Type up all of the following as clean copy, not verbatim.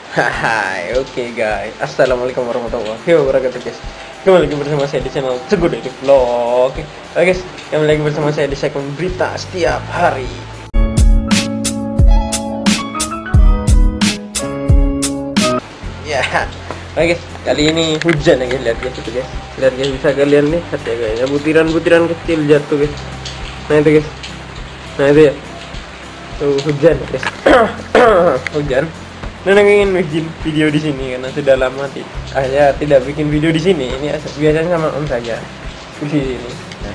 Hai, oke guys. Assalamualaikum warahmatullahi wabarakatuh guys. Kembali lagi bersama saya di channel Teguh Daily Vlog. Oke guys, kembali lagi bersama saya di segmen berita setiap hari. Ya, oke guys, kali ini hujan ya guys. Lihat guys itu guys. Lihat guys, bisa kalian lihat ya guys. Butiran-butiran kecil jatuh guys. Nah itu guys. Nah itu ya. Tuh hujan guys. Hujan. Dan aku ingin bikin video di sini karena sudah lama tidak bikin video di sini. Ini biasanya sama Om saja di sini. Nah,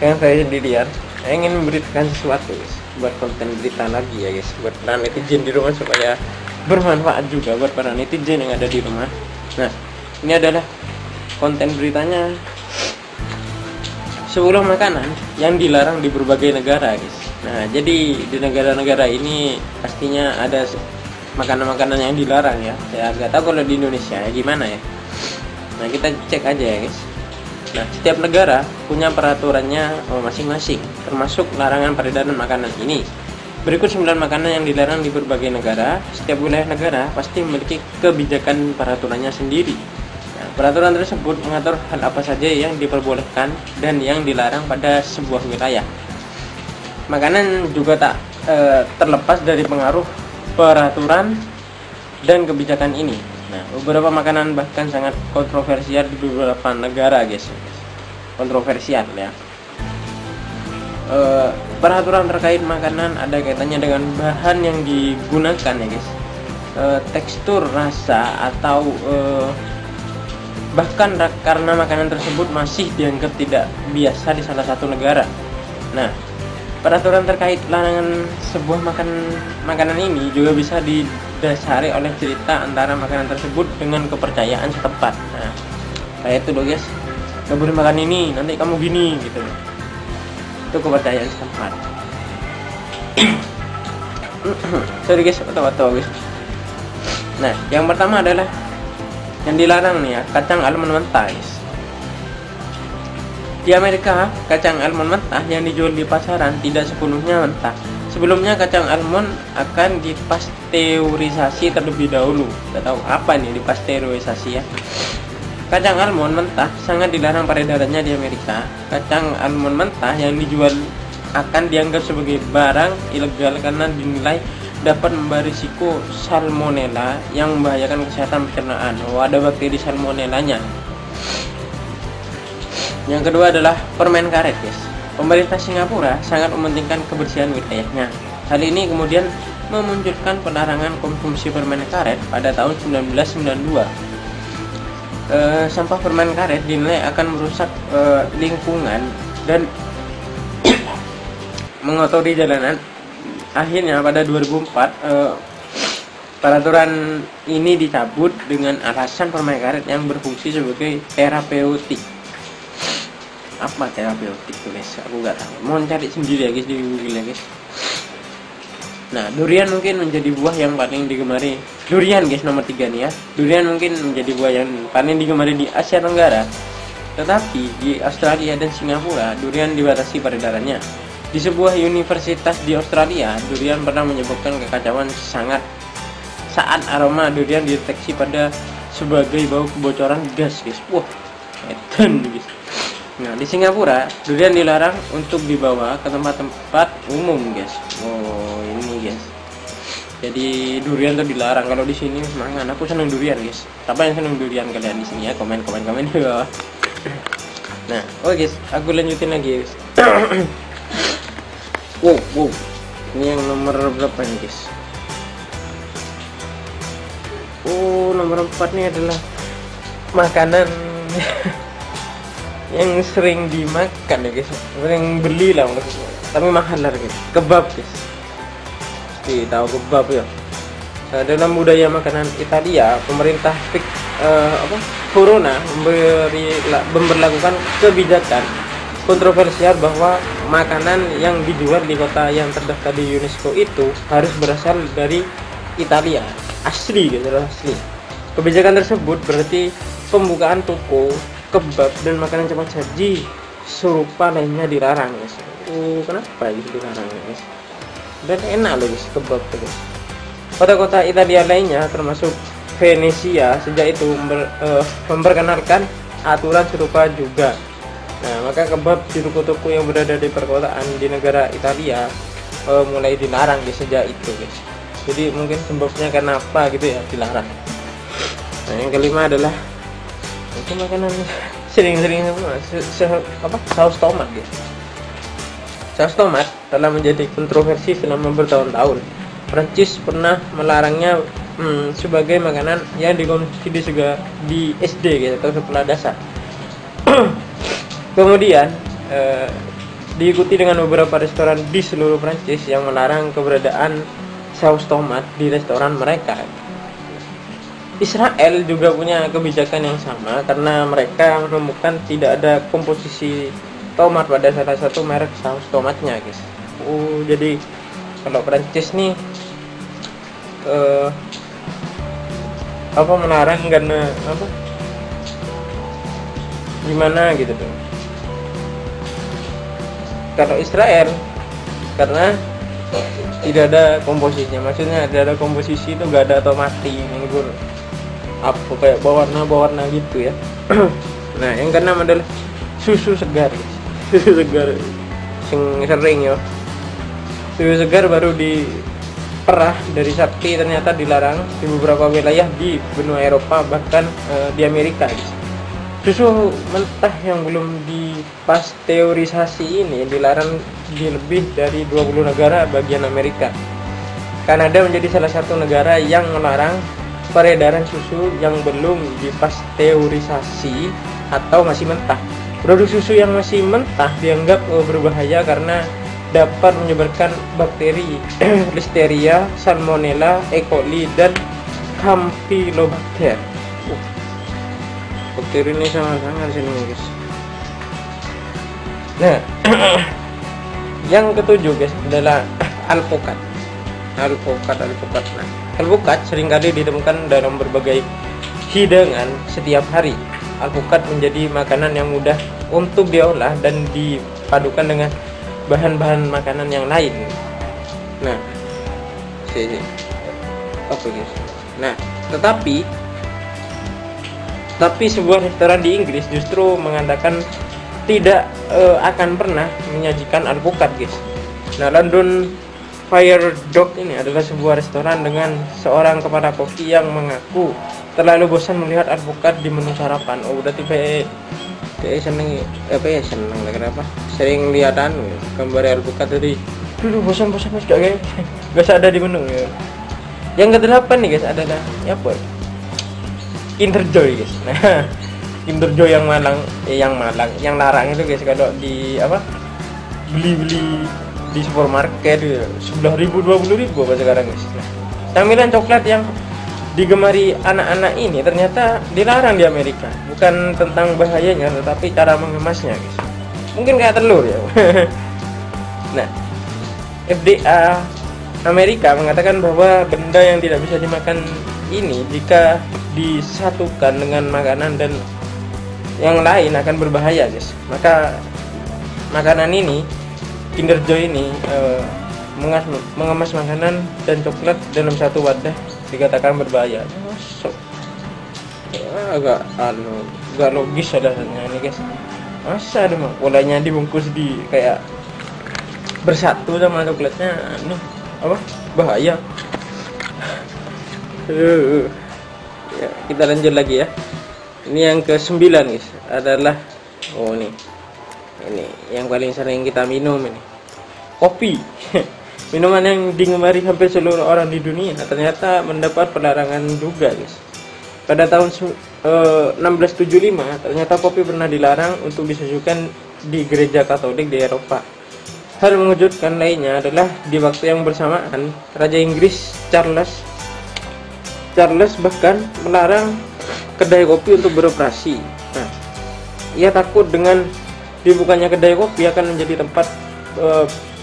kan saya sendirian. Saya ingin memberitakan sesuatu guys, buat konten berita lagi ya guys, buat para netizen di rumah supaya bermanfaat juga buat para netizen yang ada di rumah. Nah, ini adalah konten beritanya 10 makanan yang dilarang di berbagai negara guys. Nah, jadi di negara-negara ini pastinya ada makanan-makanan yang dilarang ya. Saya nggak tahu kalau di Indonesia ya gimana ya. Nah, kita cek aja ya guys. Nah, setiap negara punya peraturannya masing-masing, termasuk larangan peredaran makanan ini. Berikut 9 makanan yang dilarang di berbagai negara. Setiap wilayah negara pasti memiliki kebijakan peraturannya sendiri. Nah, peraturan tersebut mengatur hal apa saja yang diperbolehkan dan yang dilarang pada sebuah wilayah. Makanan juga tak terlepas dari pengaruh peraturan dan kebijakan ini. Nah, beberapa makanan bahkan sangat kontroversial di beberapa negara guys. Kontroversial ya. Peraturan terkait makanan ada kaitannya dengan bahan yang digunakan ya guys, tekstur, rasa, atau bahkan karena makanan tersebut masih dianggap tidak biasa di salah satu negara. Nah, peraturan terkait larangan sebuah makanan ini juga bisa didasari oleh cerita antara makanan tersebut dengan kepercayaan setempat. Nah, kayak itu loh guys, gak boleh makan ini, nanti kamu gini gitu loh. Itu kepercayaan setempat. Sorry guys, atau guys. Nah, yang pertama adalah yang dilarang nih ya, kacang almond mentah guys. Di Amerika, kacang almond mentah yang dijual di pasaran tidak sepenuhnya mentah. Sebelumnya kacang almond akan dipasteurisasi terlebih dahulu. Tidak tahu apa nih dipasteurisasi ya. Kacang almond mentah sangat dilarang peredarannya di Amerika. Kacang almond mentah yang dijual akan dianggap sebagai barang ilegal karena dinilai dapat membawa risiko salmonella yang membahayakan kesehatan pencernaan. Ada bakteri salmonellanya. Yang kedua adalah permen karet guys. Pemerintah Singapura sangat mementingkan kebersihan wilayahnya. Hal ini kemudian memunculkan pelarangan konsumsi permen karet pada tahun 1992. Sampah permen karet dinilai akan merusak lingkungan dan mengotori jalanan. Akhirnya pada 2004 peraturan ini dicabut dengan alasan permen karet yang berfungsi sebagai terapeutik. Apa terapeutik tuh guys, aku nggak tahu, mohon cari sendiri ya guys di Google ya guys. Nah, durian mungkin menjadi buah yang paling digemari. Durian guys, nomor 3 nih ya. Durian mungkin menjadi buah yang paling digemari di Asia Tenggara. Tetapi di Australia dan Singapura durian dibatasi peredarannya. Di sebuah universitas di Australia, durian pernah menyebabkan kekacauan saat aroma durian dideteksi pada sebagai bau kebocoran gas guys. Wah, edan guys. Nah, di Singapura durian dilarang untuk dibawa ke tempat-tempat umum guys. Oh, ini guys. Jadi durian tuh dilarang. Kalau di sini mangan, aku seneng durian guys. Siapa yang seneng durian kalian di sini ya? Komen di bawah. Nah, oke guys, aku lanjutin lagi guys. wow. Ini yang nomor berapa nih guys? Oh, nomor 4 nih adalah makanan yang sering dimakan ya guys, sering beli lah tapi mahal lah guys. Kebab guys, pasti tahu kebab ya. Dalam budaya makanan Italia, pemerintah Corona memberlakukan kebijakan kontroversial bahwa makanan yang dijual di kota yang terdaftar di UNESCO itu harus berasal dari Italia asli gitu loh, asli. Kebijakan tersebut berarti pembukaan toko kebab dan makanan cepat saji serupa lainnya dilarang guys. Kenapa gitu dilarang guys? Dan enak loh guys kebab tuh guys. Kota-kota Italia lainnya termasuk Venesia sejak itu memperkenalkan aturan serupa juga. Nah, maka kebab di toko-toko yang berada di perkotaan di negara Italia mulai dilarang sejak itu, guys. Jadi mungkin sebabnya kenapa gitu ya dilarang. Nah, yang kelima adalah itu makanan sering-sering saus tomat, guys. Saus tomat telah menjadi kontroversi selama bertahun-tahun. Prancis pernah melarangnya sebagai makanan yang dikonsumsi di SD gitu, atau sekolah dasar. Kemudian diikuti dengan beberapa restoran di seluruh Prancis yang melarang keberadaan saus tomat di restoran mereka. Israel juga punya kebijakan yang sama karena mereka menemukan tidak ada komposisi tomat pada salah satu merek saus tomatnya, guys. Jadi kalau Prancis nih melarang karena gimana gitu tuh. Kalau Israel karena tidak ada komposisinya, maksudnya ada komposisi itu gak ada otomatis nggur apa kayak bawarna gitu ya. Nah, yang keenam adalah susu segar. Susu segar sering ya. Susu segar baru diperah dari sapi ternyata dilarang di beberapa wilayah di benua Eropa, bahkan di Amerika. Susu mentah yang belum dipasteurisasi ini dilarang di lebih dari 20 negara bagian Amerika. Kanada menjadi salah satu negara yang melarang peredaran susu yang belum dipasteurisasi atau masih mentah. Produk susu yang masih mentah dianggap berbahaya karena dapat menyebarkan bakteri Listeria, Salmonella, E. coli, dan Campylobacter. Bakteri ini sangat sini, guys. Nah, yang ketujuh, guys, adalah alpukat. Nah, alpukat seringkali ditemukan dalam berbagai hidangan setiap hari. Alpukat menjadi makanan yang mudah untuk diolah dan dipadukan dengan bahan-bahan makanan yang lain. Nah, guys. Nah, tetapi sebuah restoran di Inggris justru mengatakan tidak akan pernah menyajikan alpukat, guys. Nah, London Fire Dog ini adalah sebuah restoran dengan seorang kepala koki yang mengaku terlalu bosan melihat alpukat di menu sarapan. Berarti seneng lah, kenapa? Sering lihatan gambar alpukat tadi. Dulu bosan gak ada di menu ya. Yang kedelapan nih, guys, adalah Kinder Joy, guys. Nah, Kinder Joy yang larang itu, guys, kalau di beli di supermarket 11.000 20.000 apa sekarang, guys. Nah, camilan coklat yang digemari anak-anak ini ternyata dilarang di Amerika. Bukan tentang bahayanya, tetapi cara mengemasnya, guys. Mungkin kayak telur ya. Nah, FDA Amerika mengatakan bahwa benda yang tidak bisa dimakan ini jika disatukan dengan makanan dan yang lain akan berbahaya, guys. Maka makanan ini, Kinder Joy ini, mengemas makanan dan coklat dalam satu wadah dikatakan berbahaya. Agak logis alasannya ini, guys. Masa ada polanya dibungkus di kayak bersatu sama coklatnya, bahaya. Ya, kita lanjut lagi ya. Ini yang ke-9, guys, adalah ini yang paling sering kita minum ini. Kopi. Minuman yang digemari hampir seluruh orang di dunia ternyata mendapat pelarangan juga, guys. Pada tahun 1675 ternyata kopi pernah dilarang untuk disuguhkan di gereja Katolik di Eropa. Hal mengejutkan lainnya adalah di waktu yang bersamaan Raja Inggris Charles bahkan melarang kedai kopi untuk beroperasi. Nah, ia takut dengan dibukanya kedai kopi akan menjadi tempat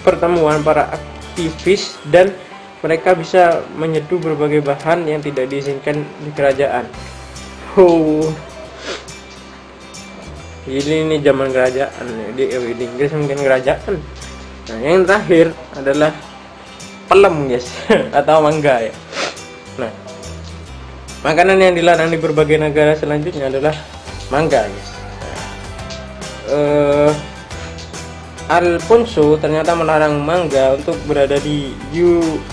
pertemuan para aktivis dan mereka bisa menyeduh berbagai bahan yang tidak diizinkan di kerajaan. Ini zaman kerajaan di Inggris, mungkin kerajaan. Nah, yang terakhir adalah pelem, guys. Atau mangga ya. Makanan yang dilarang di berbagai negara selanjutnya adalah mangga, guys. Alfonso ternyata melarang mangga untuk berada di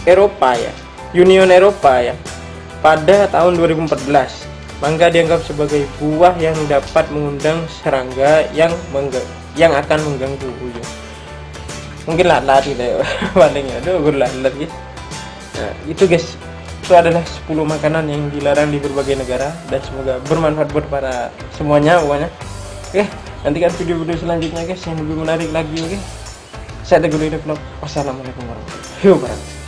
Eropa ya, Union Eropa ya, pada tahun 2014. Mangga dianggap sebagai buah yang dapat mengundang serangga yang akan mengganggu. Mungkin lalat gitu ya palingnya. Aduh, gue lalat guys. Nah, itu guys. Itu adalah 10 makanan yang dilarang di berbagai negara, dan semoga bermanfaat buat para semuanya pokoknya. Oke, nantikan video-video selanjutnya guys yang lebih menarik lagi. Oke. Saya Teguh Vlog. Wassalamualaikum warahmatullahi wabarakatuh.